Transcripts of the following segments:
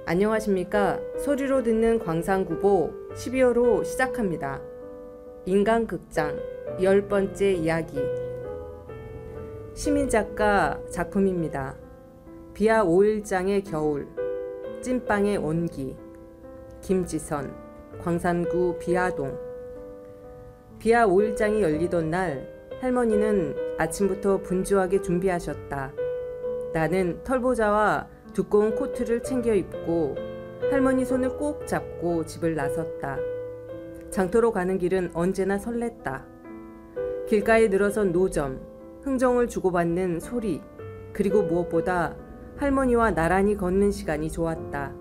안녕하십니까. 소리로 듣는 광산구보 12호로 시작합니다. 인간극장 10번째 이야기. 시민작가 작품입니다. 비하 5일장의 겨울, 찐빵의 온기. 김지선, 광산구 비하동. 비하 5일장이 열리던 날 할머니는 아침부터 분주하게 준비하셨다. 나는 털보자와 두꺼운 코트를 챙겨 입고 할머니 손을 꼭 잡고 집을 나섰다. 장터로 가는 길은 언제나 설렜다. 길가에 늘어선 노점, 흥정을 주고받는 소리, 그리고 무엇보다 할머니와 나란히 걷는 시간이 좋았다.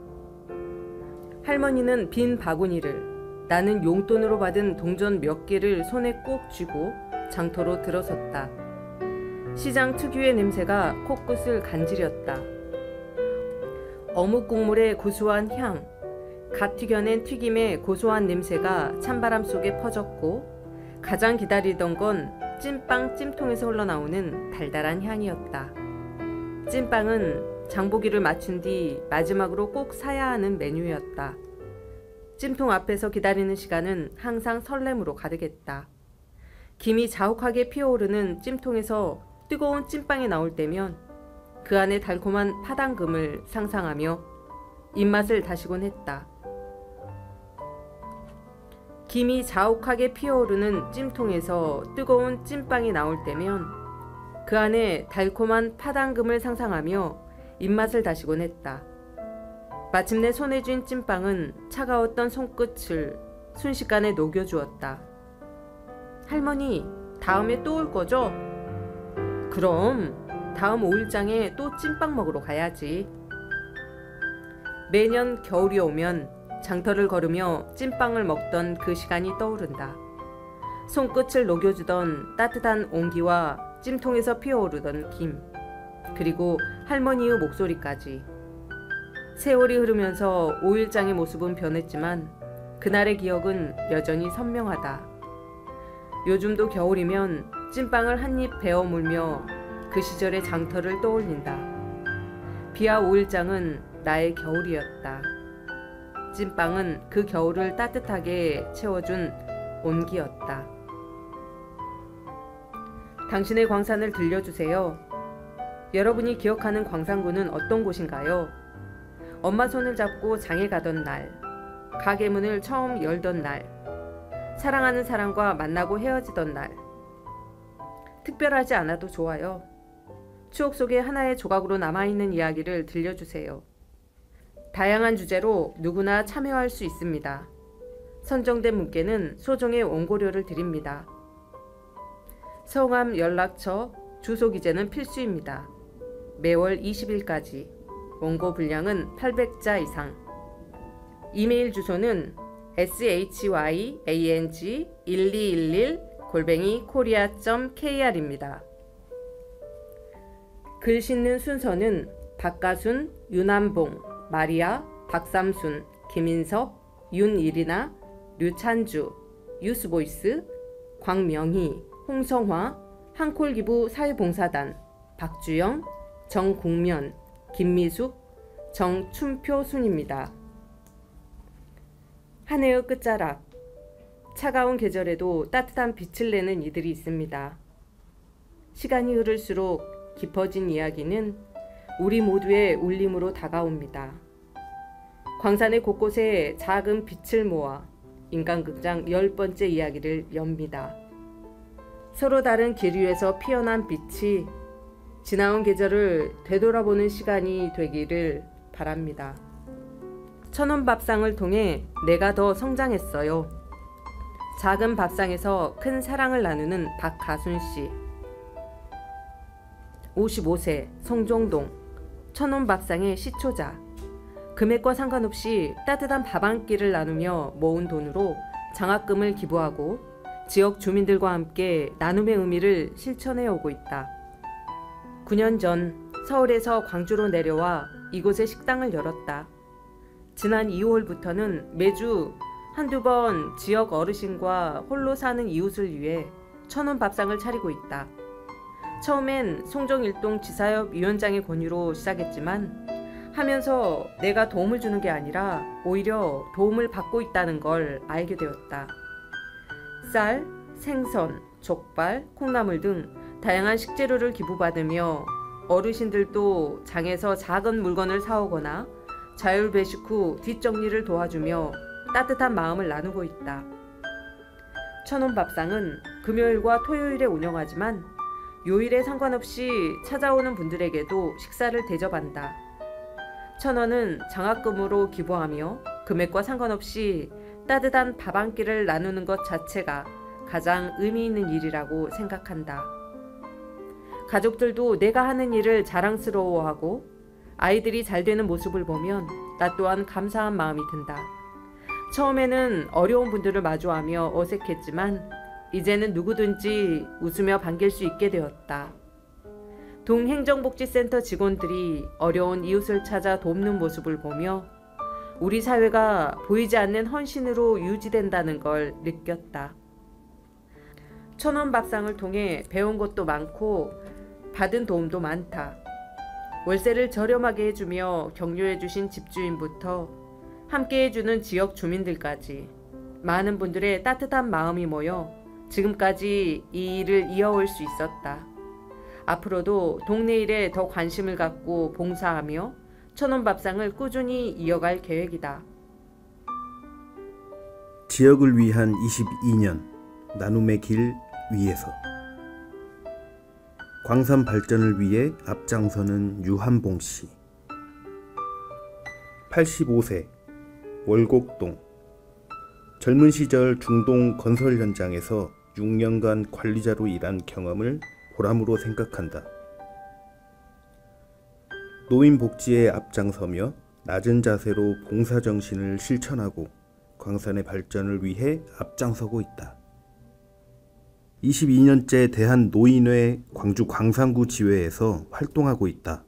할머니는 빈 바구니를, 나는 용돈으로 받은 동전 몇 개를 손에 꼭 쥐고 장터로 들어섰다. 시장 특유의 냄새가 코끝을 간지렸다. 어묵 국물의 고소한 향, 갓 튀겨낸 튀김의 고소한 냄새가 찬바람 속에 퍼졌고 가장 기다리던 건 찐빵 찜통에서 흘러나오는 달달한 향이었다. 찐빵은 장보기를 마친 뒤 마지막으로 꼭 사야 하는 메뉴였다. 찜통 앞에서 기다리는 시간은 항상 설렘으로 가득했다. 김이 자욱하게 피어오르는 찜통에서 뜨거운 찐빵이 나올 때면 그 안에 달콤한 파당금을 상상하며 입맛을 다시곤 했다. 김이 자욱하게 피어오르는 찜통에서 뜨거운 찐빵이 나올 때면 그 안에 달콤한 파당금을 상상하며 입맛을 다시곤 했다. 마침내 손에 쥔 찐빵은 차가웠던 손끝을 순식간에 녹여주었다. 할머니, 다음에 또 올 거죠? 그럼 다음 5일장에 또 찐빵 먹으러 가야지. 매년 겨울이 오면 장터를 걸으며 찐빵을 먹던 그 시간이 떠오른다. 손끝을 녹여주던 따뜻한 온기와 찜통에서 피어오르던 김, 그리고 할머니의 목소리까지. 세월이 흐르면서 5일장의 모습은 변했지만 그날의 기억은 여전히 선명하다. 요즘도 겨울이면 찐빵을 한 입 베어 물며 그 시절의 장터를 떠올린다. 비하 5일장은 나의 겨울이었다. 찐빵은 그 겨울을 따뜻하게 채워준 온기였다. 당신의 광산을 들려주세요. 여러분이 기억하는 광산구는 어떤 곳인가요? 엄마 손을 잡고 장에 가던 날, 가게 문을 처음 열던 날, 사랑하는 사람과 만나고 헤어지던 날. 특별하지 않아도 좋아요. 추억 속에 하나의 조각으로 남아있는 이야기를 들려주세요. 다양한 주제로 누구나 참여할 수 있습니다. 선정된 분께는 소정의 원고료를 드립니다. 성함, 연락처, 주소 기재는 필수입니다. 매월 20일까지. 원고 분량은 800자 이상. 이메일 주소는 syang1211@korea.kr입니다. 글 싣는 순서는 박가순, 유남봉, 마리아, 박삼순, 김인석, 윤이리나, 류찬주, 유스보이스, 광명희, 홍성화, 한콜기부 사회봉사단, 박주영, 정국면, 김미숙, 정춘표순입니다. 한 해의 끝자락. 차가운 계절에도 따뜻한 빛을 내는 이들이 있습니다. 시간이 흐를수록 깊어진 이야기는 우리 모두의 울림으로 다가옵니다. 광산의 곳곳에 작은 빛을 모아 인간극장 10번째 이야기를 엽니다. 서로 다른 길 위에서 피어난 빛이 지나온 계절을 되돌아보는 시간이 되기를 바랍니다. 천원 밥상을 통해 내가 더 성장했어요. 작은 밥상에서 큰 사랑을 나누는 박가순씨. 55세, 성종동, 천원 밥상의 시초자. 금액과 상관없이 따뜻한 밥 한 끼를 나누며 모은 돈으로 장학금을 기부하고 지역 주민들과 함께 나눔의 의미를 실천해 오고 있다. 9년 전 서울에서 광주로 내려와 이곳에 식당을 열었다. 지난 2월부터는 매주 한두 번 지역 어르신과 홀로 사는 이웃을 위해 천원 밥상을 차리고 있다. 처음엔 송정일동 지사협 위원장의 권유로 시작했지만 하면서 내가 도움을 주는 게 아니라 오히려 도움을 받고 있다는 걸 알게 되었다. 쌀, 생선, 족발, 콩나물 등 다양한 식재료를 기부받으며 어르신들도 장에서 작은 물건을 사오거나 자율 배식 후 뒷정리를 도와주며 따뜻한 마음을 나누고 있다. 천원밥상은 금요일과 토요일에 운영하지만 요일에 상관없이 찾아오는 분들에게도 식사를 대접한다. 1,000원은 장학금으로 기부하며 금액과 상관없이 따뜻한 밥 한 끼를 나누는 것 자체가 가장 의미 있는 일이라고 생각한다. 가족들도 내가 하는 일을 자랑스러워하고 아이들이 잘 되는 모습을 보면 나 또한 감사한 마음이 든다. 처음에는 어려운 분들을 마주하며 어색했지만 이제는 누구든지 웃으며 반길 수 있게 되었다. 동행정복지센터 직원들이 어려운 이웃을 찾아 돕는 모습을 보며 우리 사회가 보이지 않는 헌신으로 유지된다는 걸 느꼈다. 1,000원 밥상을 통해 배운 것도 많고 받은 도움도 많다. 월세를 저렴하게 해주며 격려해주신 집주인부터 함께해주는 지역 주민들까지 많은 분들의 따뜻한 마음이 모여 지금까지 이 일을 이어올 수 있었다. 앞으로도 동네 일에 더 관심을 갖고 봉사하며 1,000원 밥상을 꾸준히 이어갈 계획이다. 지역을 위한 22년 나눔의 길 위에서 광산 발전을 위해 앞장서는 유한봉 씨. 85세, 월곡동. 젊은 시절 중동 건설 현장에서 6년간 관리자로 일한 경험을 보람으로 생각한다. 노인 복지에 앞장서며 낮은 자세로 봉사정신을 실천하고 광산의 발전을 위해 앞장서고 있다. 22년째 대한노인회 광주 광산구 지회에서 활동하고 있다.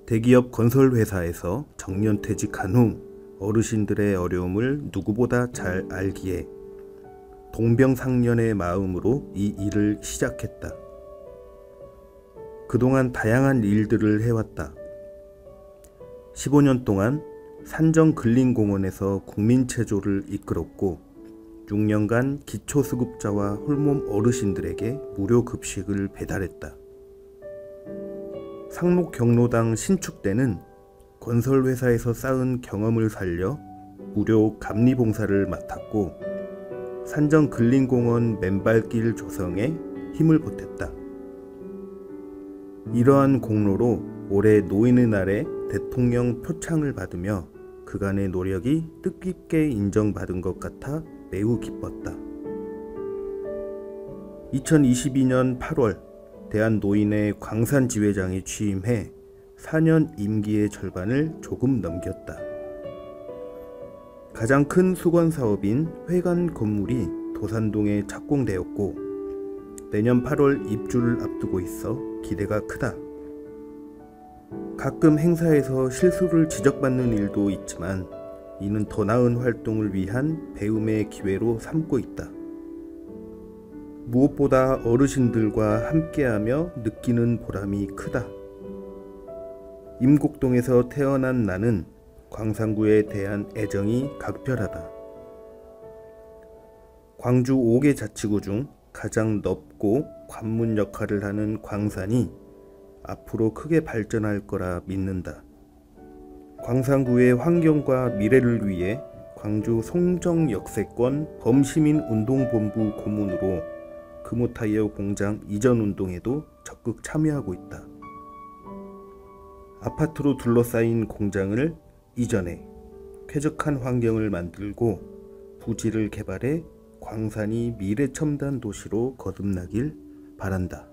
대기업 건설회사에서 정년퇴직한 후 어르신들의 어려움을 누구보다 잘 알기에 동병상련의 마음으로 이 일을 시작했다. 그동안 다양한 일들을 해왔다. 15년 동안 산정근린공원에서 국민체조를 이끌었고 6년간 기초수급자와 홀몸 어르신들에게 무료 급식을 배달했다. 상록경로당 신축 때는 건설회사에서 쌓은 경험을 살려 무료 감리봉사를 맡았고 산정근린공원 맨발길 조성에 힘을 보탰다. 이러한 공로로 올해 노인의 날에 대통령 표창을 받으며 그간의 노력이 뜻깊게 인정받은 것 같아 매우 기뻤다. 2022년 8월 대한노인회 광산지회장에 취임해 4년 임기의 절반을 조금 넘겼다. 가장 큰 수건사업인 회관 건물이 도산동에 착공되었고 내년 8월 입주를 앞두고 있어 기대가 크다. 가끔 행사에서 실수를 지적받는 일도 있지만 이는 더 나은 활동을 위한 배움의 기회로 삼고 있다. 무엇보다 어르신들과 함께하며 느끼는 보람이 크다. 임곡동에서 태어난 나는 광산구에 대한 애정이 각별하다. 광주 5개 자치구 중 가장 넓고 관문 역할을 하는 광산이 앞으로 크게 발전할 거라 믿는다. 광산구의 환경과 미래를 위해 광주 송정역세권 범시민운동본부 고문으로 금호타이어 공장 이전 운동에도 적극 참여하고 있다. 아파트로 둘러싸인 공장을 이전해 쾌적한 환경을 만들고 부지를 개발해 광산이 미래첨단 도시로 거듭나길 바란다.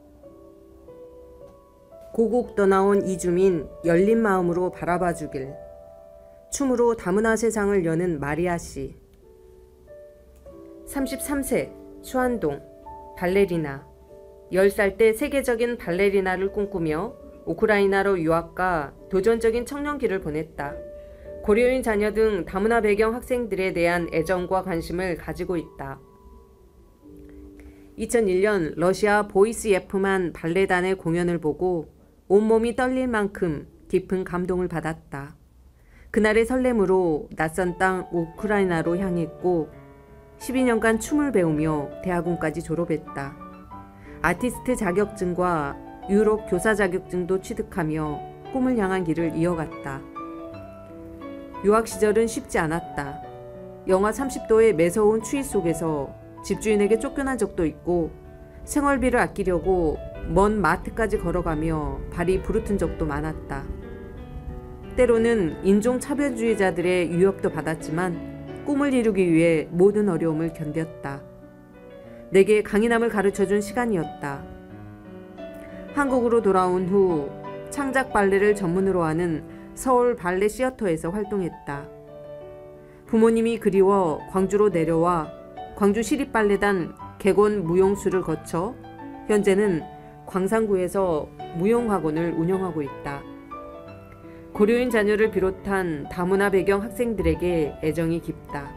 고국 떠나온 이주민 열린 마음으로 바라봐 주길. 춤으로 다문화 세상을 여는 마리아 씨. 33세, 수안동, 발레리나. 10살 때 세계적인 발레리나를 꿈꾸며 우크라이나로 유학과 도전적인 청년기를 보냈다. 고려인 자녀 등 다문화 배경 학생들에 대한 애정과 관심을 가지고 있다. 2001년 러시아 보이스 예프만 발레단의 공연을 보고 온몸이 떨릴 만큼 깊은 감동을 받았다. 그날의 설렘으로 낯선 땅 우크라이나로 향했고 12년간 춤을 배우며 대학원까지 졸업했다. 아티스트 자격증과 유럽 교사 자격증도 취득하며 꿈을 향한 길을 이어갔다. 유학 시절은 쉽지 않았다. 영하 30도의 매서운 추위 속에서 집주인에게 쫓겨난 적도 있고 생활비를 아끼려고 먼 마트까지 걸어가며 발이 부르튼 적도 많았다. 때로는 인종차별주의자들의 유혹도 받았지만 꿈을 이루기 위해 모든 어려움을 견뎠다. 내게 강인함을 가르쳐준 시간이었다. 한국으로 돌아온 후 창작 발레를 전문으로 하는 서울 발레 시어터에서 활동했다. 부모님이 그리워 광주로 내려와 광주 시립발레단 객원 무용수를 거쳐 현재는 광산구에서 무용학원을 운영하고 있다. 고려인 자녀를 비롯한 다문화 배경 학생들에게 애정이 깊다.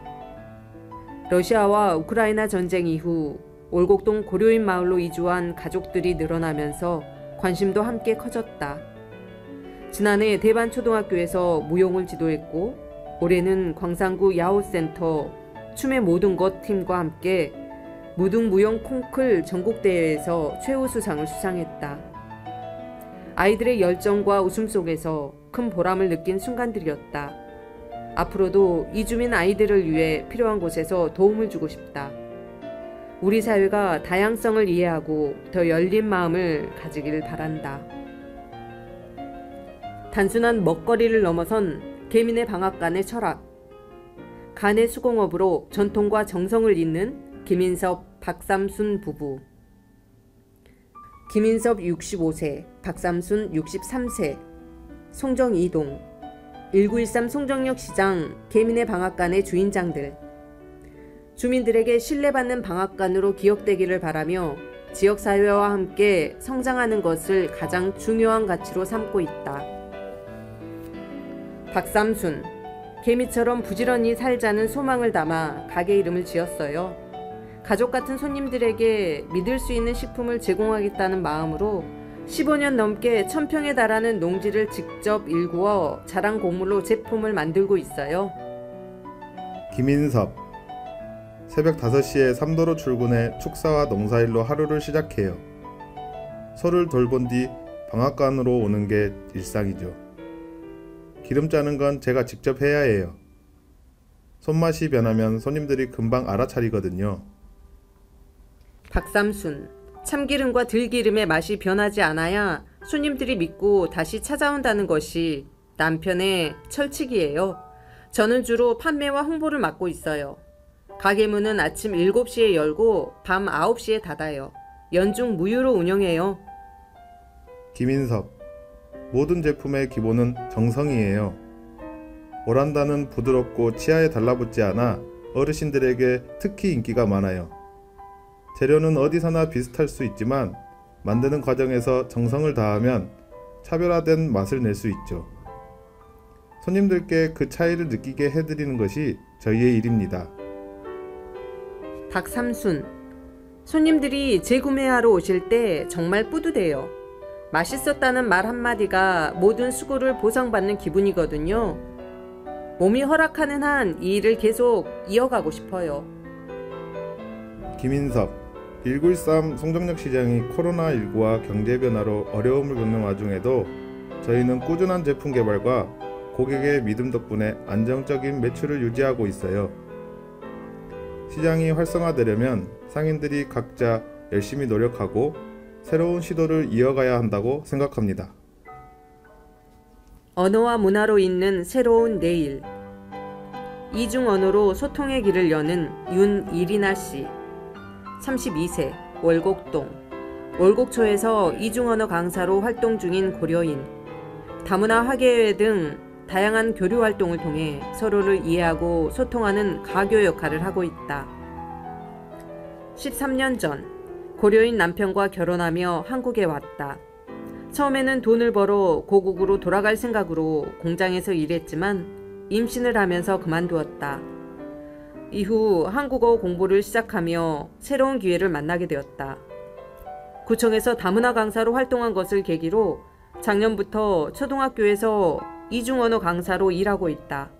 러시아와 우크라이나 전쟁 이후 올곡동 고려인 마을로 이주한 가족들이 늘어나면서 관심도 함께 커졌다. 지난해 대반초등학교에서 무용을 지도했고 올해는 광산구 야호센터 춤의 모든 것 팀과 함께 무등무용 콩클 전국대회에서 최우수상을 수상했다. 아이들의 열정과 웃음 속에서 큰 보람을 느낀 순간들이었다. 앞으로도 이주민 아이들을 위해 필요한 곳에서 도움을 주고 싶다. 우리 사회가 다양성을 이해하고 더 열린 마음을 가지길 바란다. 단순한 먹거리를 넘어선 계민의 방앗간의 철학. 간의 수공업으로 전통과 정성을 잇는 김인섭, 박삼순 부부. 김인섭 65세, 박삼순 63세, 송정 이동, 1913 송정역 시장 계민의 방앗간의 주인장들. 주민들에게 신뢰받는 방앗간으로 기억되기를 바라며 지역사회와 함께 성장하는 것을 가장 중요한 가치로 삼고 있다. 박삼순, 개미처럼 부지런히 살자는 소망을 담아 가게 이름을 지었어요. 가족 같은 손님들에게 믿을 수 있는 식품을 제공하겠다는 마음으로 15년 넘게 1000평에 달하는 농지를 직접 일구어 자랑 곡물로 제품을 만들고 있어요. 김인섭, 새벽 5시에 삼도로 출근해 축사와 농사일로 하루를 시작해요. 소를 돌본 뒤 방앗간으로 오는 게 일상이죠. 기름 짜는 건 제가 직접 해야 해요. 손맛이 변하면 손님들이 금방 알아차리거든요. 박삼순, 참기름과 들기름의 맛이 변하지 않아야 손님들이 믿고 다시 찾아온다는 것이 남편의 철칙이에요. 저는 주로 판매와 홍보를 맡고 있어요. 가게 문은 아침 7시에 열고 밤 9시에 닫아요. 연중 무휴로 운영해요. 김인섭, 모든 제품의 기본은 정성이에요. 오란다는 부드럽고 치아에 달라붙지 않아 어르신들에게 특히 인기가 많아요. 재료는 어디서나 비슷할 수 있지만 만드는 과정에서 정성을 다하면 차별화된 맛을 낼 수 있죠. 손님들께 그 차이를 느끼게 해드리는 것이 저희의 일입니다. 박삼순, 손님들이 재구매하러 오실 때 정말 뿌듯해요. 맛있었다는 말 한마디가 모든 수고를 보상받는 기분이거든요. 몸이 허락하는 한 이 일을 계속 이어가고 싶어요. 김인섭, 1913 송정역 시장이 코로나19와 경제 변화로 어려움을 겪는 와중에도 저희는 꾸준한 제품 개발과 고객의 믿음 덕분에 안정적인 매출을 유지하고 있어요. 시장이 활성화되려면 상인들이 각자 열심히 노력하고 새로운 시도를 이어가야 한다고 생각합니다. 언어와 문화로 잇는 새로운 내일. 이중 언어로 소통의 길을 여는 윤이리나 씨. 32세, 월곡동. 월곡초에서 이중 언어 강사로 활동 중인 고려인. 다문화 화계회 등 다양한 교류 활동을 통해 서로를 이해하고 소통하는 가교 역할을 하고 있다. 13년 전 고려인 남편과 결혼하며 한국에 왔다. 처음에는 돈을 벌어 고국으로 돌아갈 생각으로 공장에서 일했지만 임신을 하면서 그만두었다. 이후 한국어 공부를 시작하며 새로운 기회를 만나게 되었다. 구청에서 다문화 강사로 활동한 것을 계기로 작년부터 초등학교에서 이중언어 강사로 일하고 있다.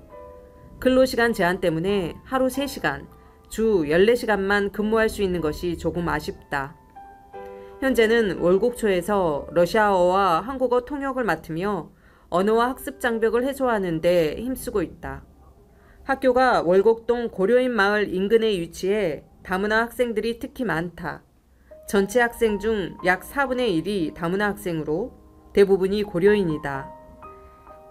근로시간 제한 때문에 하루 3시간, 주 14시간만 근무할 수 있는 것이 조금 아쉽다. 현재는 월곡초에서 러시아어와 한국어 통역을 맡으며 언어와 학습 장벽을 해소하는 데 힘쓰고 있다. 학교가 월곡동 고려인 마을 인근에 위치해 다문화 학생들이 특히 많다. 전체 학생 중 약 4분의 1이 다문화 학생으로 대부분이 고려인이다.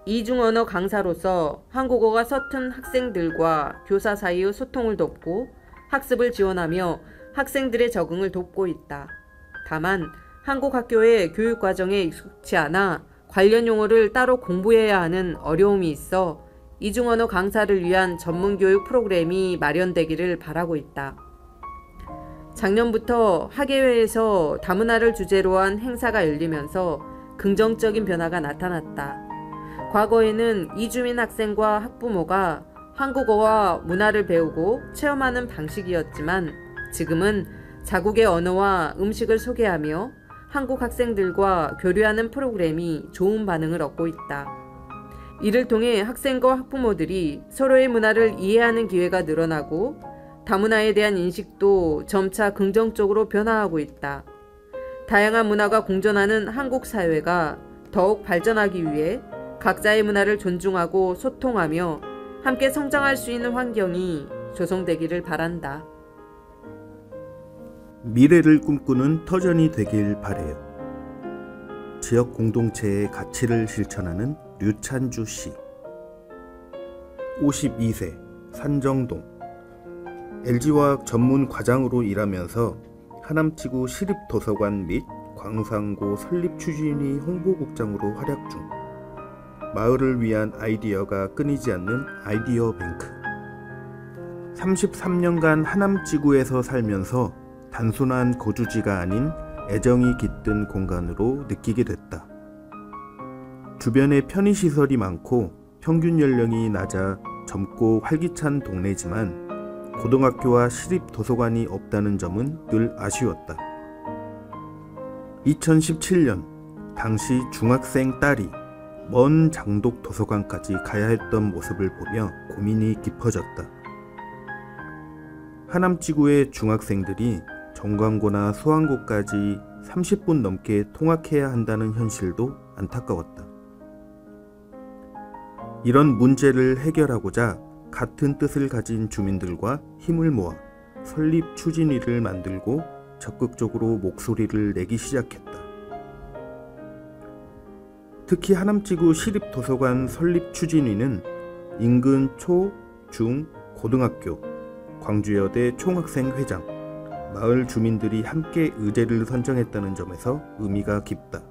이중언어 강사로서 한국어가 서툰 학생들과 교사 사이의 소통을 돕고 학습을 지원하며 학생들의 적응을 돕고 있다. 다만 한국 학교의 교육 과정에 익숙치 않아 관련 용어를 따로 공부해야 하는 어려움이 있어 이중언어 강사를 위한 전문 교육 프로그램이 마련되기를 바라고 있다. 작년부터 학예회에서 다문화를 주제로 한 행사가 열리면서 긍정적인 변화가 나타났다. 과거에는 이주민 학생과 학부모가 한국어와 문화를 배우고 체험하는 방식이었지만 지금은 자국의 언어와 음식을 소개하며 한국 학생들과 교류하는 프로그램이 좋은 반응을 얻고 있다. 이를 통해 학생과 학부모들이 서로의 문화를 이해하는 기회가 늘어나고 다문화에 대한 인식도 점차 긍정적으로 변화하고 있다. 다양한 문화가 공존하는 한국 사회가 더욱 발전하기 위해 각자의 문화를 존중하고 소통하며 함께 성장할 수 있는 환경이 조성되기를 바란다. 미래를 꿈꾸는 터전이 되길 바래요. 지역 공동체의 가치를 실천하는 류찬주 씨. 52세, 산정동. LG화학 전문 과장으로 일하면서 하남지구 시립도서관 및 광산고 설립 추진위 홍보국장으로 활약 중. 마을을 위한 아이디어가 끊이지 않는 아이디어 뱅크. 33년간 하남지구에서 살면서 단순한 거주지가 아닌 애정이 깃든 공간으로 느끼게 됐다. 주변에 편의시설이 많고 평균 연령이 낮아 젊고 활기찬 동네지만 고등학교와 시립도서관이 없다는 점은 늘 아쉬웠다. 2017년 당시 중학생 딸이 먼 장독 도서관까지 가야 했던 모습을 보며 고민이 깊어졌다. 하남지구의 중학생들이 정관고나 수안고까지 30분 넘게 통학해야 한다는 현실도 안타까웠다. 이런 문제를 해결하고자 같은 뜻을 가진 주민들과 힘을 모아 설립 추진위를 만들고 적극적으로 목소리를 내기 시작했다. 특히 하남지구 시립도서관 설립 추진위는 인근 초, 중, 고등학교, 광주여대 총학생회장, 마을 주민들이 함께 의제를 선정했다는 점에서 의미가 깊다.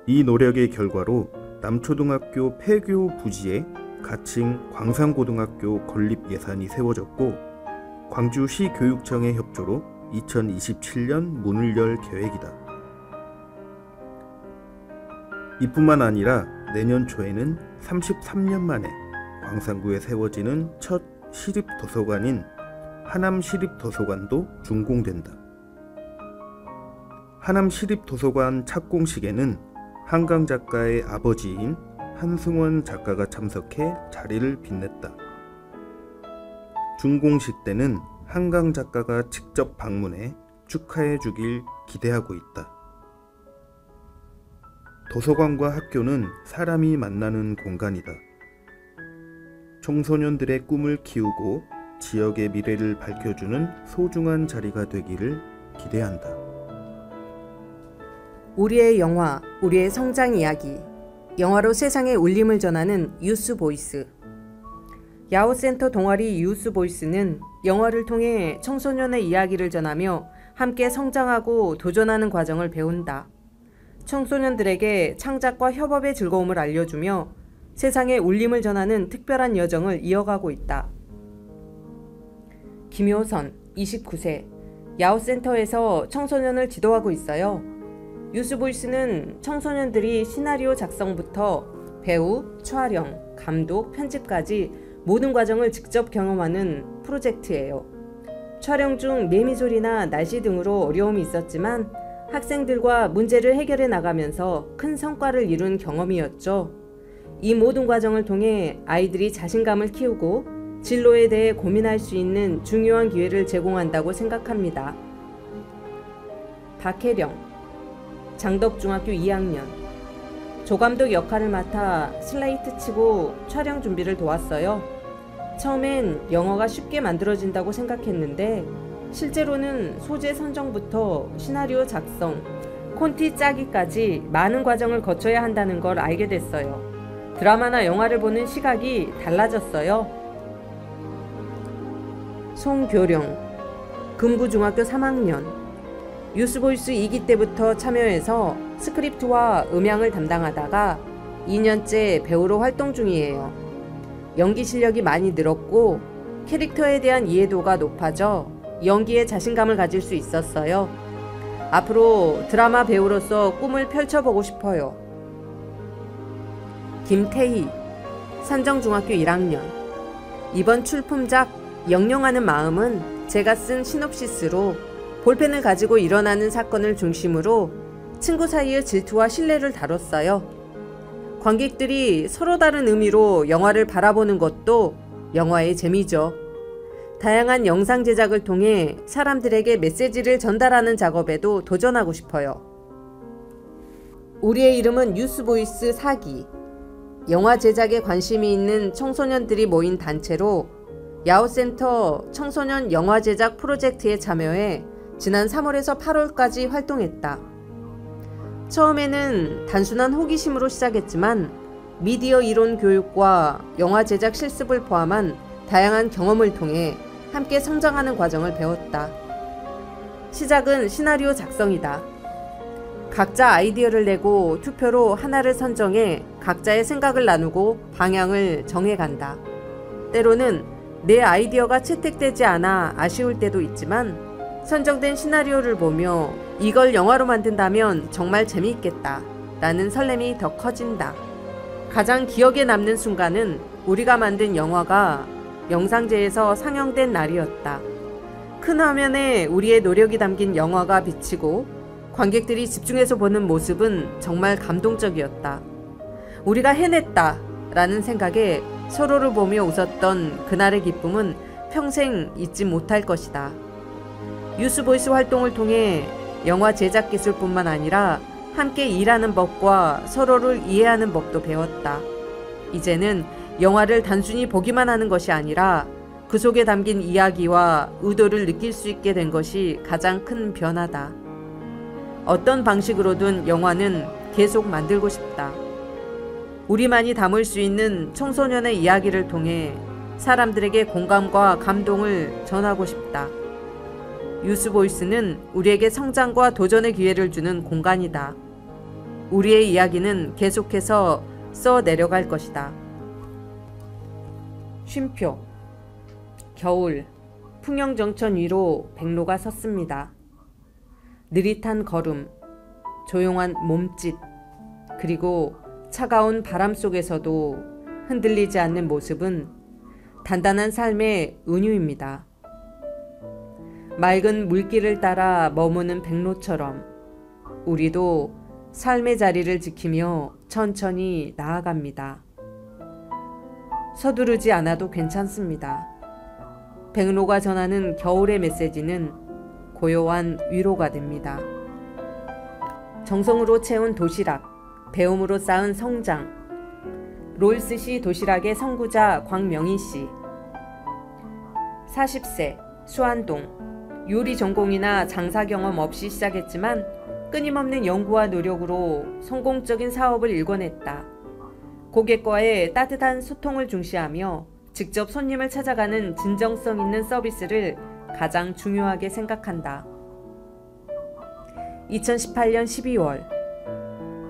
이 노력의 결과로 남초등학교 폐교 부지에 가칭 광산고등학교 건립 예산이 세워졌고 광주시 교육청의 협조로 2027년 문을 열 계획이다. 이뿐만 아니라 내년 초에는 33년 만에 광산구에 세워지는 첫 시립도서관인 하남시립도서관도 준공된다. 하남시립도서관 착공식에는 한강 작가의 아버지인 한승원 작가가 참석해 자리를 빛냈다. 준공식 때는 한강 작가가 직접 방문해 축하해 주길 기대하고 있다. 도서관과 학교는 사람이 만나는 공간이다. 청소년들의 꿈을 키우고 지역의 미래를 밝혀주는 소중한 자리가 되기를 기대한다. 우리의 영화, 우리의 성장 이야기. 영화로 세상에 울림을 전하는 유스보이스. 야후센터 동아리 유스보이스는 영화를 통해 청소년의 이야기를 전하며 함께 성장하고 도전하는 과정을 배운다. 청소년들에게 창작과 협업의 즐거움을 알려주며 세상에 울림을 전하는 특별한 여정을 이어가고 있다. 김효선, 29세, 야후센터에서 청소년을 지도하고 있어요. 유스보이스는 청소년들이 시나리오 작성부터 배우, 촬영, 감독, 편집까지 모든 과정을 직접 경험하는 프로젝트예요. 촬영 중 매미 소리나 날씨 등으로 어려움이 있었지만 학생들과 문제를 해결해 나가면서 큰 성과를 이룬 경험이었죠. 이 모든 과정을 통해 아이들이 자신감을 키우고 진로에 대해 고민할 수 있는 중요한 기회를 제공한다고 생각합니다. 박혜령, 장덕중학교 2학년. 조감독 역할을 맡아 슬레이트 치고 촬영 준비를 도왔어요. 처음엔 영화가 쉽게 만들어진다고 생각했는데 실제로는 소재 선정부터 시나리오 작성, 콘티 짜기까지 많은 과정을 거쳐야 한다는 걸 알게 됐어요. 드라마나 영화를 보는 시각이 달라졌어요. 송교령, 금구중학교 3학년. 뉴스보이스 2기 때부터 참여해서 스크립트와 음향을 담당하다가 2년째 배우로 활동 중이에요. 연기 실력이 많이 늘었고 캐릭터에 대한 이해도가 높아져 연기에 자신감을 가질 수 있었어요. 앞으로 드라마 배우로서 꿈을 펼쳐보고 싶어요. 김태희, 산정중학교 1학년. 이번 출품작 영영하는 마음은 제가 쓴 시놉시스로 볼펜을 가지고 일어나는 사건을 중심으로 친구 사이의 질투와 신뢰를 다뤘어요. 관객들이 서로 다른 의미로 영화를 바라보는 것도 영화의 재미죠. 다양한 영상 제작을 통해 사람들에게 메시지를 전달하는 작업에도 도전하고 싶어요. 우리의 이름은 뉴스보이스 4기. 영화 제작에 관심이 있는 청소년들이 모인 단체로 야후센터 청소년 영화 제작 프로젝트에 참여해 지난 3월에서 8월까지 활동했다. 처음에는 단순한 호기심으로 시작했지만 미디어 이론 교육과 영화 제작 실습을 포함한 다양한 경험을 통해 함께 성장하는 과정을 배웠다. 시작은 시나리오 작성이다. 각자 아이디어를 내고 투표로 하나를 선정해 각자의 생각을 나누고 방향을 정해간다. 때로는 내 아이디어가 채택되지 않아 아쉬울 때도 있지만 선정된 시나리오를 보며 이걸 영화로 만든다면 정말 재미있겠다 라는 설렘이 더 커진다. 가장 기억에 남는 순간은 우리가 만든 영화가 영상제에서 상영된 날이었다. 큰 화면에 우리의 노력이 담긴 영화가 비치고 관객들이 집중해서 보는 모습은 정말 감동적이었다. 우리가 해냈다 라는 생각에 서로를 보며 웃었던 그날의 기쁨은 평생 잊지 못할 것이다. 뉴스보이스 활동을 통해 영화 제작 기술뿐만 아니라 함께 일하는 법과 서로를 이해하는 법도 배웠다. 이제는 영화를 단순히 보기만 하는 것이 아니라 그 속에 담긴 이야기와 의도를 느낄 수 있게 된 것이 가장 큰 변화다. 어떤 방식으로든 영화는 계속 만들고 싶다. 우리만이 담을 수 있는 청소년의 이야기를 통해 사람들에게 공감과 감동을 전하고 싶다. 뉴스보이스는 우리에게 성장과 도전의 기회를 주는 공간이다. 우리의 이야기는 계속해서 써내려갈 것이다. 쉼표. 겨울, 풍영정천 위로 백로가 섰습니다. 느릿한 걸음, 조용한 몸짓, 그리고 차가운 바람 속에서도 흔들리지 않는 모습은 단단한 삶의 은유입니다. 맑은 물길을 따라 머무는 백로처럼 우리도 삶의 자리를 지키며 천천히 나아갑니다. 서두르지 않아도 괜찮습니다. 백로가 전하는 겨울의 메시지는 고요한 위로가 됩니다. 정성으로 채운 도시락, 배움으로 쌓은 성장. 롤스시 도시락의 선구자 광명희씨. 40세, 수안동. 요리 전공이나 장사 경험 없이 시작했지만 끊임없는 연구와 노력으로 성공적인 사업을 일궈냈다. 고객과의 따뜻한 소통을 중시하며 직접 손님을 찾아가는 진정성 있는 서비스를 가장 중요하게 생각한다. 2018년 12월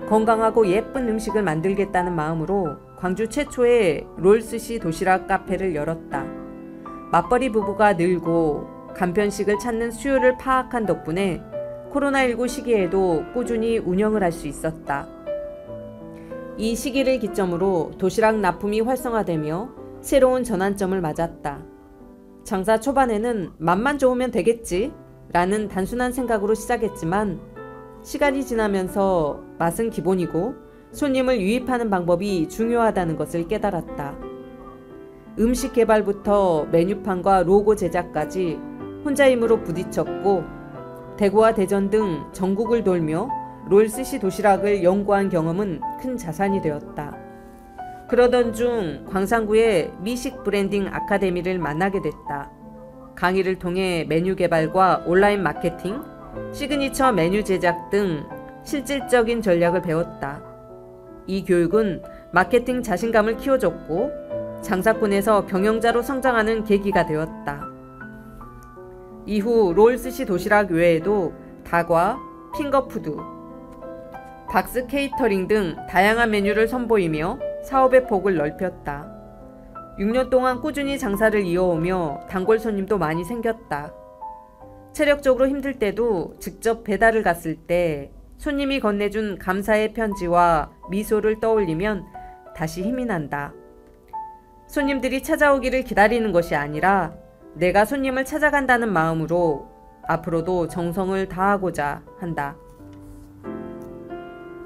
건강하고 예쁜 음식을 만들겠다는 마음으로 광주 최초의 롤스시 도시락 카페를 열었다. 맞벌이 부부가 늘고 간편식을 찾는 수요를 파악한 덕분에 코로나19 시기에도 꾸준히 운영을 할 수 있었다. 이 시기를 기점으로 도시락 납품이 활성화되며 새로운 전환점을 맞았다. 장사 초반에는 맛만 좋으면 되겠지 라는 단순한 생각으로 시작했지만 시간이 지나면서 맛은 기본이고 손님을 유입하는 방법이 중요하다는 것을 깨달았다. 음식 개발부터 메뉴판과 로고 제작까지 혼자 힘으로 부딪혔고 대구와 대전 등 전국을 돌며 롤스시 도시락을 연구한 경험은 큰 자산이 되었다. 그러던 중 광산구의 미식 브랜딩 아카데미를 만나게 됐다. 강의를 통해 메뉴 개발과 온라인 마케팅, 시그니처 메뉴 제작 등 실질적인 전략을 배웠다. 이 교육은 마케팅 자신감을 키워줬고 장사꾼에서 경영자로 성장하는 계기가 되었다. 이후 롤스시 도시락 외에도 다과, 핑거푸드, 박스 케이터링 등 다양한 메뉴를 선보이며 사업의 폭을 넓혔다. 6년 동안 꾸준히 장사를 이어오며 단골 손님도 많이 생겼다. 체력적으로 힘들 때도 직접 배달을 갔을 때 손님이 건네준 감사의 편지와 미소를 떠올리면 다시 힘이 난다. 손님들이 찾아오기를 기다리는 것이 아니라 내가 손님을 찾아간다는 마음으로 앞으로도 정성을 다하고자 한다.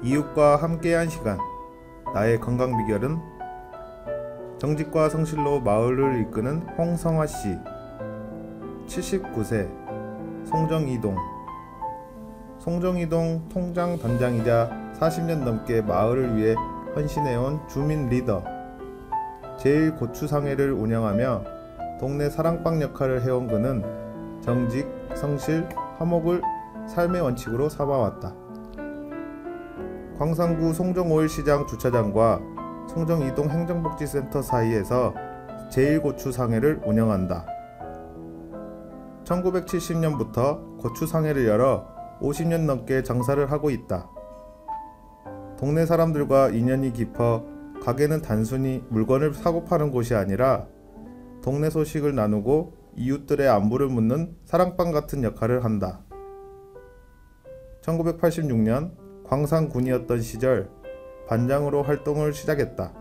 이웃과 함께한 시간. 나의 건강 비결은 정직과 성실로 마을을 이끄는 홍성화 씨, 79세, 송정이동. 송정이동 통장 단장이자 40년 넘게 마을을 위해 헌신해온 주민 리더. 제1고추상회를 운영하며 동네 사랑방 역할을 해온 그는 정직, 성실, 화목을 삶의 원칙으로 삼아왔다. 광산구 송정오일시장 주차장과 송정이동 행정복지센터 사이에서 제1고추상회를 운영한다. 1970년부터 고추상회를 열어 50년 넘게 장사를 하고 있다. 동네 사람들과 인연이 깊어 가게는 단순히 물건을 사고 파는 곳이 아니라 동네 소식을 나누고 이웃들의 안부를 묻는 사랑방 같은 역할을 한다. 1986년 광산군이었던 시절 반장으로 활동을 시작했다.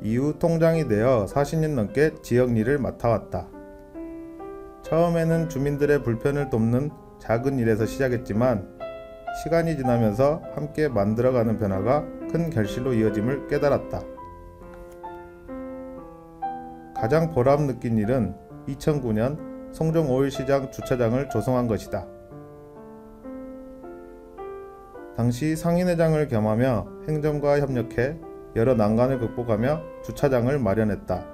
이후 통장이 되어 40년 넘게 지역 일을 맡아왔다. 처음에는 주민들의 불편을 돕는 작은 일에서 시작했지만 시간이 지나면서 함께 만들어가는 변화가 큰 결실로 이어짐을 깨달았다. 가장 보람 느낀 일은 2009년 송정오일시장 주차장을 조성한 것이다. 당시 상인회장을 겸하며 행정과 협력해 여러 난관을 극복하며 주차장을 마련했다.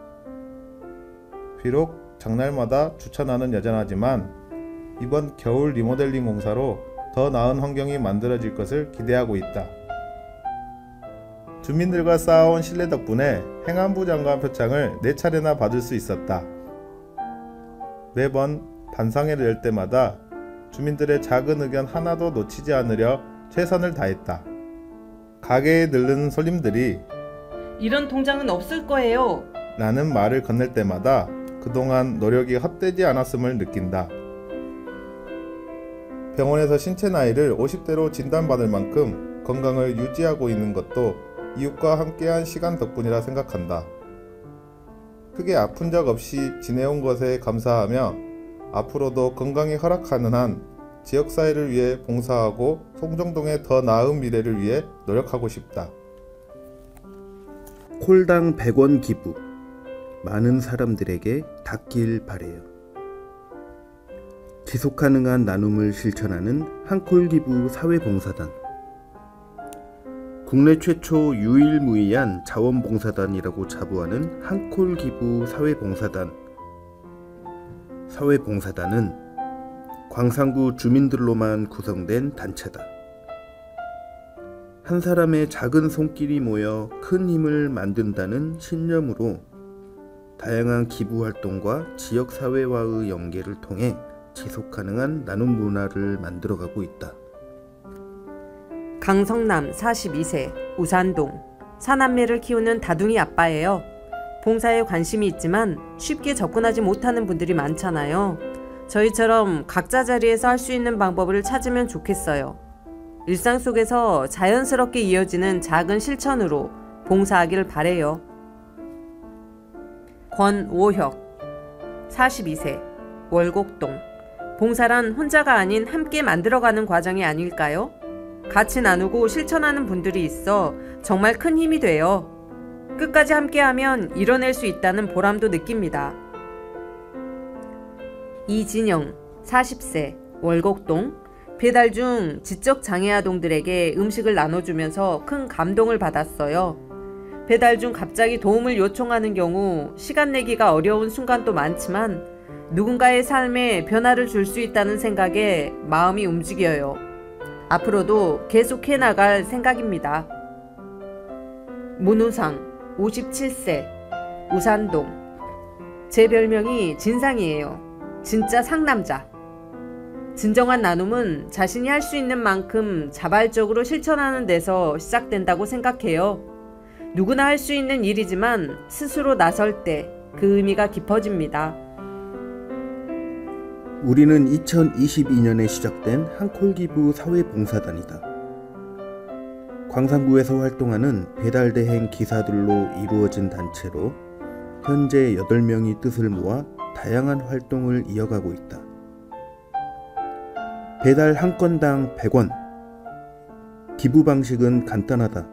비록 장날마다 주차난은 여전하지만 이번 겨울 리모델링 공사로 더 나은 환경이 만들어질 것을 기대하고 있다. 주민들과 쌓아온 신뢰 덕분에 행안부 장관 표창을 4차례나 받을 수 있었다. 매번 반상회를 열 때마다 주민들의 작은 의견 하나도 놓치지 않으려 최선을 다했다. 가게에 들르는 손님들이 이런 통장은 없을 거예요 라는 말을 건넬 때마다 그동안 노력이 헛되지 않았음을 느낀다. 병원에서 신체 나이를 50대로 진단받을 만큼 건강을 유지하고 있는 것도 이웃과 함께한 시간 덕분이라 생각한다. 크게 아픈 적 없이 지내온 것에 감사하며 앞으로도 건강이 허락하는 한 지역사회를 위해 봉사하고 송정동의 더 나은 미래를 위해 노력하고 싶다. 콜당 100원 기부. 많은 사람들에게 닿길 바래요. 지속가능한 나눔을 실천하는 한콜기부 사회봉사단. 국내 최초 유일무이한 자원봉사단이라고 자부하는 한콜기부 사회봉사단. 사회봉사단은 광산구 주민들로만 구성된 단체다. 한 사람의 작은 손길이 모여 큰 힘을 만든다는 신념으로 다양한 기부활동과 지역사회와의 연계를 통해 지속가능한 나눔 문화를 만들어가고 있다. 강성남 42세 우산동 사남매를 키우는 다둥이 아빠예요. 봉사에 관심이 있지만 쉽게 접근하지 못하는 분들이 많잖아요. 저희처럼 각자 자리에서 할 수 있는 방법을 찾으면 좋겠어요. 일상 속에서 자연스럽게 이어지는 작은 실천으로 봉사하길 바래요. 권오혁 42세 월곡동 봉사란 혼자가 아닌 함께 만들어가는 과정이 아닐까요? 같이 나누고 실천하는 분들이 있어 정말 큰 힘이 돼요. 끝까지 함께하면 이뤄낼 수 있다는 보람도 느낍니다. 이진영, 40세, 월곡동. 배달 중 지적장애 아동들에게 음식을 나눠주면서 큰 감동을 받았어요. 배달 중 갑자기 도움을 요청하는 경우 시간 내기가 어려운 순간도 많지만 누군가의 삶에 변화를 줄 수 있다는 생각에 마음이 움직여요. 앞으로도 계속해 나갈 생각입니다. 문우상, 57세, 우산동. 제 별명이 진상이에요. 진짜 상남자. 진정한 나눔은 자신이 할 수 있는 만큼 자발적으로 실천하는 데서 시작된다고 생각해요. 누구나 할 수 있는 일이지만 스스로 나설 때 그 의미가 깊어집니다. 우리는 2022년에 시작된 한콜기부 사회봉사단이다. 광산구에서 활동하는 배달대행 기사들로 이루어진 단체로 현재 8명이 뜻을 모아 다양한 활동을 이어가고 있다. 배달 한 건당 100원. 기부 방식은 간단하다.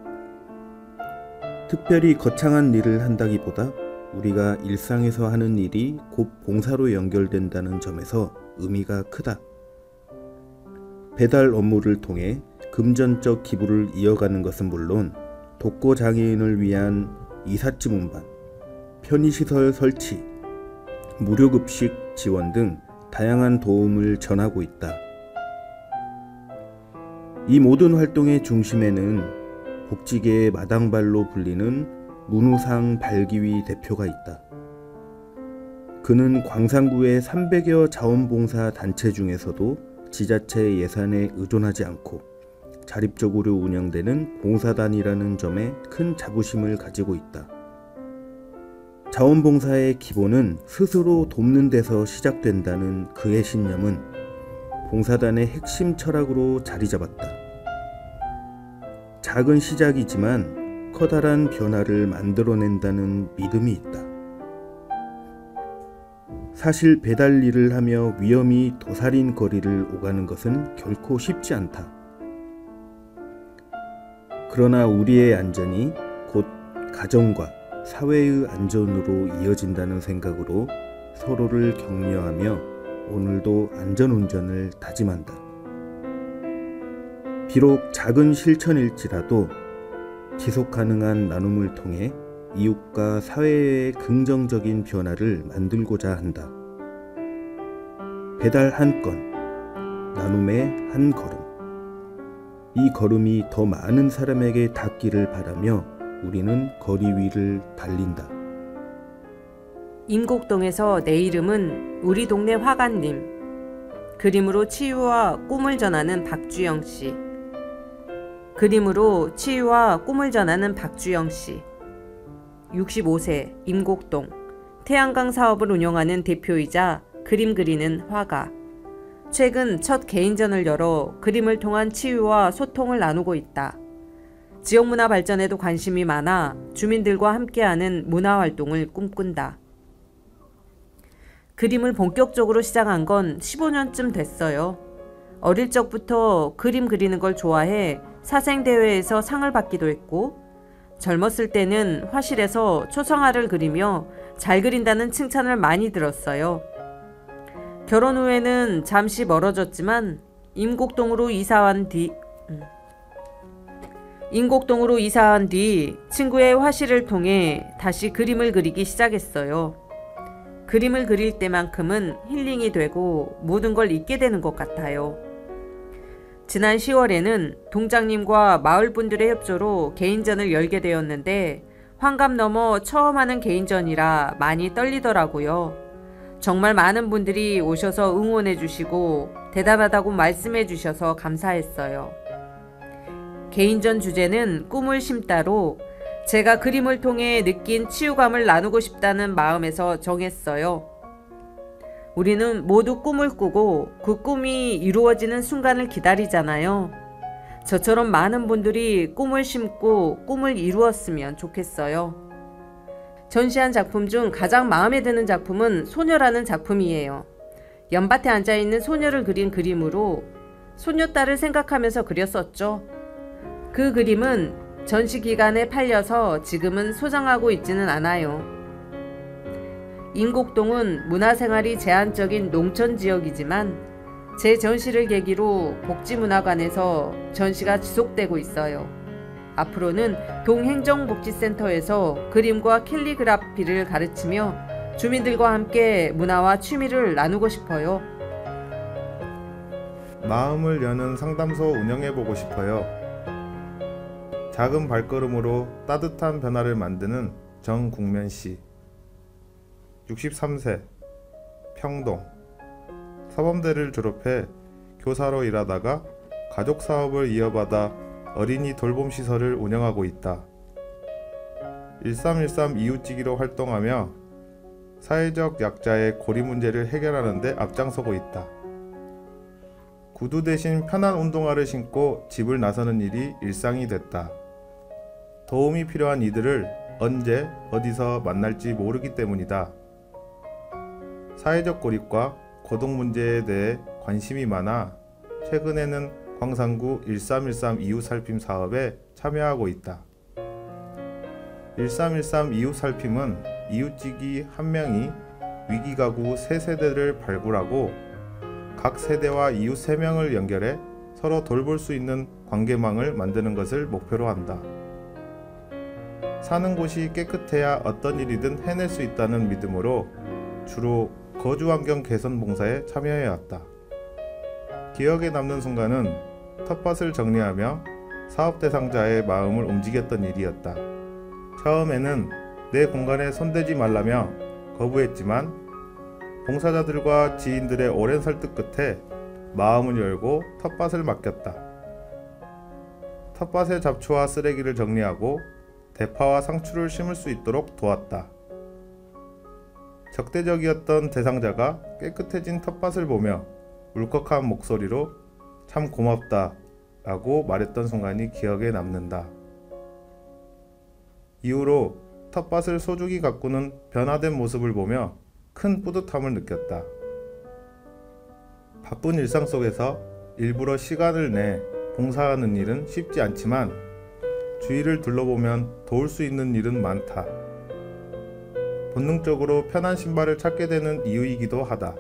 특별히 거창한 일을 한다기보다 우리가 일상에서 하는 일이 곧 봉사로 연결된다는 점에서 의미가 크다. 배달 업무를 통해 금전적 기부를 이어가는 것은 물론 독거장애인을 위한 이삿짐 운반, 편의시설 설치, 무료급식 지원 등 다양한 도움을 전하고 있다. 이 모든 활동의 중심에는 복지계의 마당발로 불리는 문우상 발기위 대표가 있다. 그는 광산구의 300여 자원봉사 단체 중에서도 지자체 예산에 의존하지 않고 자립적으로 운영되는 봉사단이라는 점에 큰 자부심을 가지고 있다. 자원봉사의 기본은 스스로 돕는 데서 시작된다는 그의 신념은 봉사단의 핵심 철학으로 자리 잡았다. 작은 시작이지만 커다란 변화를 만들어낸다는 믿음이 있다. 사실 배달 일을 하며 위험이 도사린 거리를 오가는 것은 결코 쉽지 않다. 그러나 우리의 안전이 곧 가정과 사회의 안전으로 이어진다는 생각으로 서로를 격려하며 오늘도 안전운전을 다짐한다. 비록 작은 실천일지라도 지속 가능한 나눔을 통해 이웃과 사회의 긍정적인 변화를 만들고자 한다. 배달 한 건, 나눔의 한 걸음. 이 걸음이 더 많은 사람에게 닿기를 바라며 우리는 거리 위를 달린다. 임곡동에서 내 이름은 우리 동네 화가님. 그림으로 치유와 꿈을 전하는 박주영씨. 그림으로 치유와 꿈을 전하는 박주영씨. 65세 임곡동. 태양광 사업을 운영하는 대표이자 그림 그리는 화가. 최근 첫 개인전을 열어 그림을 통한 치유와 소통을 나누고 있다. 지역문화 발전에도 관심이 많아 주민들과 함께하는 문화활동을 꿈꾼다. 그림을 본격적으로 시작한 건 15년쯤 됐어요. 어릴 적부터 그림 그리는 걸 좋아해 사생대회에서 상을 받기도 했고, 젊었을 때는 화실에서 초성화를 그리며 잘 그린다는 칭찬을 많이 들었어요. 결혼 후에는 잠시 멀어졌지만 임곡동으로 이사한 뒤 친구의 화실을 통해 다시 그림을 그리기 시작했어요. 그림을 그릴 때만큼은 힐링이 되고 모든 걸 잊게 되는 것 같아요. 지난 10월에는 동장님과 마을분들의 협조로 개인전을 열게 되었는데 환갑 넘어 처음 하는 개인전이라 많이 떨리더라고요. 정말 많은 분들이 오셔서 응원해 주시고 대단하다고 말씀해 주셔서 감사했어요. 개인전 주제는 꿈을 심다로 제가 그림을 통해 느낀 치유감을 나누고 싶다는 마음에서 정했어요. 우리는 모두 꿈을 꾸고 그 꿈이 이루어지는 순간을 기다리잖아요. 저처럼 많은 분들이 꿈을 심고 꿈을 이루었으면 좋겠어요. 전시한 작품 중 가장 마음에 드는 작품은 소녀라는 작품이에요. 연밭에 앉아있는 소녀를 그린 그림으로 소녀딸을 생각하면서 그렸었죠. 그 그림은 전시 기간에 팔려서 지금은 소장하고 있지는 않아요. 인곡동은 문화생활이 제한적인 농촌 지역이지만 재전시를 계기로 복지문화관에서 전시가 지속되고 있어요. 앞으로는 동행정복지센터에서 그림과 캘리그라피를 가르치며 주민들과 함께 문화와 취미를 나누고 싶어요. 마음을 여는 상담소 운영해보고 싶어요. 작은 발걸음으로 따뜻한 변화를 만드는 정국면씨, 63세, 평동. 사범대를 졸업해 교사로 일하다가 가족사업을 이어받아 어린이 돌봄시설을 운영하고 있다. 1313 이웃지기로 활동하며 사회적 약자의 고리 문제를 해결하는 데 앞장서고 있다. 구두 대신 편한 운동화를 신고 집을 나서는 일이 일상이 됐다. 도움이 필요한 이들을 언제 어디서 만날지 모르기 때문이다. 사회적 고립과 고독 문제에 대해 관심이 많아 최근에는 광산구 1313 이웃살핌 사업에 참여하고 있다. 1313 이웃살핌은 이웃지기 한 명이 위기가구 3세대를 발굴하고 각 세대와 이웃 3명을 연결해 서로 돌볼 수 있는 관계망을 만드는 것을 목표로 한다. 사는 곳이 깨끗해야 어떤 일이든 해낼 수 있다는 믿음으로 주로 거주환경 개선 봉사에 참여해왔다. 기억에 남는 순간은 텃밭을 정리하며 사업 대상자의 마음을 움직였던 일이었다. 처음에는 내 공간에 손대지 말라며 거부했지만 봉사자들과 지인들의 오랜 설득 끝에 마음을 열고 텃밭을 맡겼다. 텃밭의 잡초와 쓰레기를 정리하고 대파와 상추를 심을 수 있도록 도왔다. 적대적이었던 대상자가 깨끗해진 텃밭을 보며 울컥한 목소리로 참 고맙다 라고 말했던 순간이 기억에 남는다. 이후로 텃밭을 소중히 가꾸는 변화된 모습을 보며 큰 뿌듯함을 느꼈다. 바쁜 일상 속에서 일부러 시간을 내 봉사하는 일은 쉽지 않지만 주위를 둘러보면 도울 수 있는 일은 많다. 본능적으로 편한 신발을 찾게 되는 이유이기도 하다.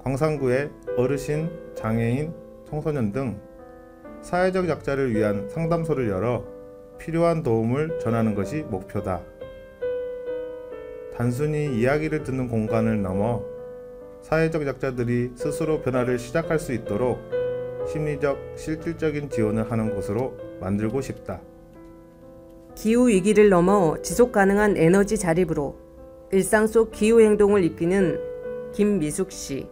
광산구에 어르신, 장애인, 청소년 등 사회적 약자를 위한 상담소를 열어 필요한 도움을 전하는 것이 목표다. 단순히 이야기를 듣는 공간을 넘어 사회적 약자들이 스스로 변화를 시작할 수 있도록 심리적, 실질적인 지원을 하는 곳으로 만들고 싶다. 기후위기를 넘어 지속가능한 에너지 자립으로 일상 속 기후행동을 이끄는 김미숙씨,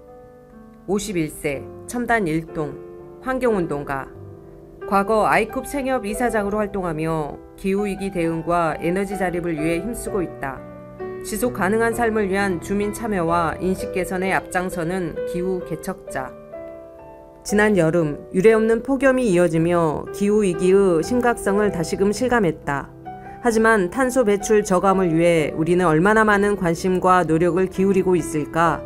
51세, 첨단 일동, 환경운동가. 과거 아이쿱 생협 이사장으로 활동하며 기후위기 대응과 에너지 자립을 위해 힘쓰고 있다. 지속 가능한 삶을 위한 주민 참여와 인식 개선에 앞장서는 기후 개척자. 지난 여름 유례없는 폭염이 이어지며 기후위기의 심각성을 다시금 실감했다. 하지만 탄소 배출 저감을 위해 우리는 얼마나 많은 관심과 노력을 기울이고 있을까?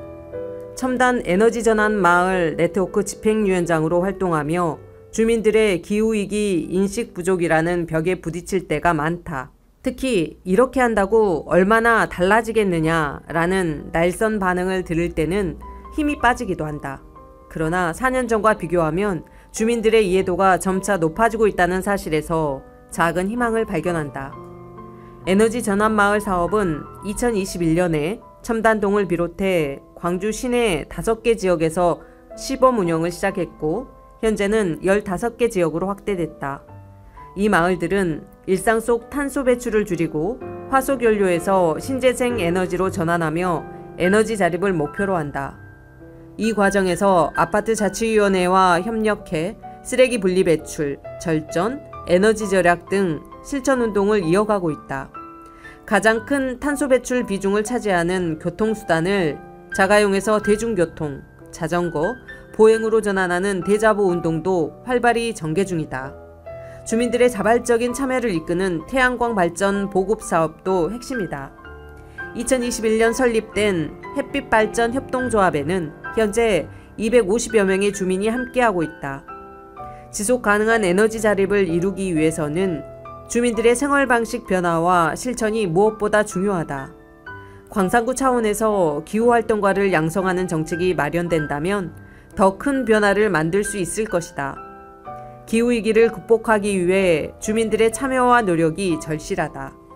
첨단 에너지 전환 마을 네트워크 집행위원장으로 활동하며 주민들의 기후위기 인식 부족이라는 벽에 부딪힐 때가 많다. 특히 이렇게 한다고 얼마나 달라지겠느냐라는 날선 반응을 들을 때는 힘이 빠지기도 한다. 그러나 4년 전과 비교하면 주민들의 이해도가 점차 높아지고 있다는 사실에서 작은 희망을 발견한다. 에너지 전환 마을 사업은 2021년에 첨단동을 비롯해 광주 시내 5개 지역에서 시범 운영을 시작했고 현재는 15개 지역으로 확대됐다. 이 마을들은 일상 속 탄소 배출을 줄이고 화석연료에서 신재생 에너지로 전환하며 에너지 자립을 목표로 한다. 이 과정에서 아파트 자치위원회와 협력해 쓰레기 분리 배출, 절전, 에너지 절약 등 실천운동을 이어가고 있다. 가장 큰 탄소 배출 비중을 차지하는 교통수단을 자가용에서 대중교통, 자전거, 보행으로 전환하는 대자보 운동도 활발히 전개 중이다. 주민들의 자발적인 참여를 이끄는 태양광 발전 보급 사업도 핵심이다. 2021년 설립된 햇빛발전 협동조합에는 현재 250여 명의 주민이 함께하고 있다. 지속 가능한 에너지 자립을 이루기 위해서는 주민들의 생활 방식 변화와 실천이 무엇보다 중요하다. 광산구 차원에서 기후활동가를 양성하는 정책이 마련된다면 더 큰 변화를 만들 수 있을 것이다. 기후위기를 극복하기 위해 주민들의 참여와 노력이 절실하다.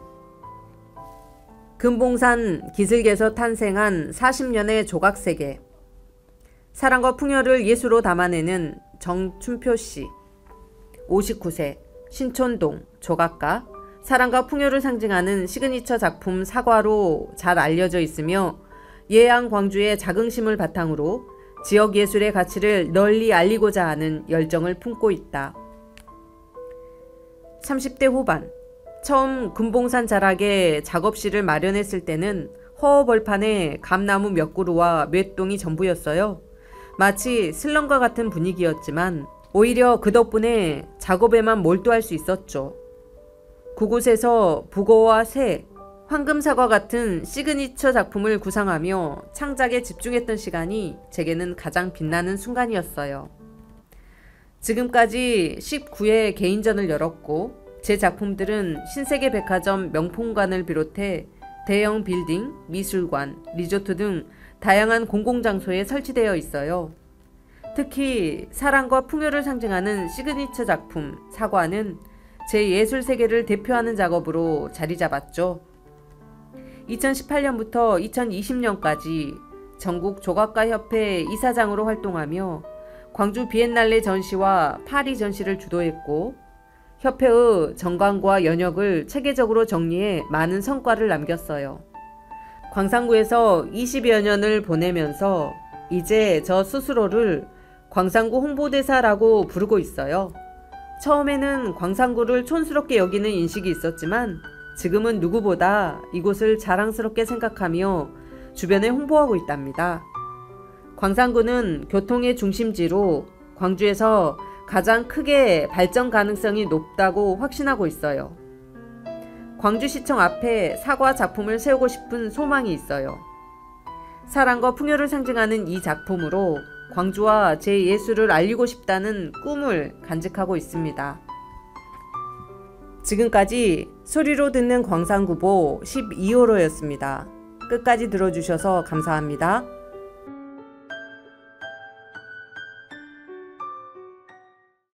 금봉산 기슭에서 탄생한 40년의 조각세계. 사랑과 풍요를 예수로 담아내는 정춘표 씨, 59세, 신촌동, 조각가, 사랑과 풍요를 상징하는 시그니처 작품 사과로 잘 알려져 있으며 예안 광주의 자긍심을 바탕으로 지역 예술의 가치를 널리 알리고자 하는 열정을 품고 있다. 30대 후반, 처음 금봉산 자락에 작업실을 마련했을 때는 허허벌판에 감나무 몇 그루와 맷동이 전부였어요. 마치 슬럼과 같은 분위기였지만 오히려 그 덕분에 작업에만 몰두할 수 있었죠. 그곳에서 북어와 새, 황금사과 같은 시그니처 작품을 구상하며 창작에 집중했던 시간이 제게는 가장 빛나는 순간이었어요. 지금까지 19회 개인전을 열었고 제 작품들은 신세계백화점 명품관을 비롯해 대형 빌딩, 미술관, 리조트 등 다양한 공공장소에 설치되어 있어요. 특히 사랑과 풍요를 상징하는 시그니처 작품 사과는 제 예술 세계를 대표하는 작업으로 자리 잡았죠. 2018년부터 2020년까지 전국 조각가협회 이사장으로 활동하며 광주 비엔날레 전시와 파리 전시를 주도했고 협회의 정관과 연역을 체계적으로 정리해 많은 성과를 남겼어요. 광산구에서 20여 년을 보내면서 이제 저 스스로를 광산구 홍보대사라고 부르고 있어요. 처음에는 광산구를 촌스럽게 여기는 인식이 있었지만 지금은 누구보다 이곳을 자랑스럽게 생각하며 주변에 홍보하고 있답니다. 광산구는 교통의 중심지로 광주에서 가장 크게 발전 가능성이 높다고 확신하고 있어요. 광주시청 앞에 사과 작품을 세우고 싶은 소망이 있어요. 사랑과 풍요를 상징하는 이 작품으로 광주와 제 예술을 알리고 싶다는 꿈을 간직하고 있습니다. 지금까지 소리로 듣는 광산구보 12호로였습니다. 끝까지 들어주셔서 감사합니다.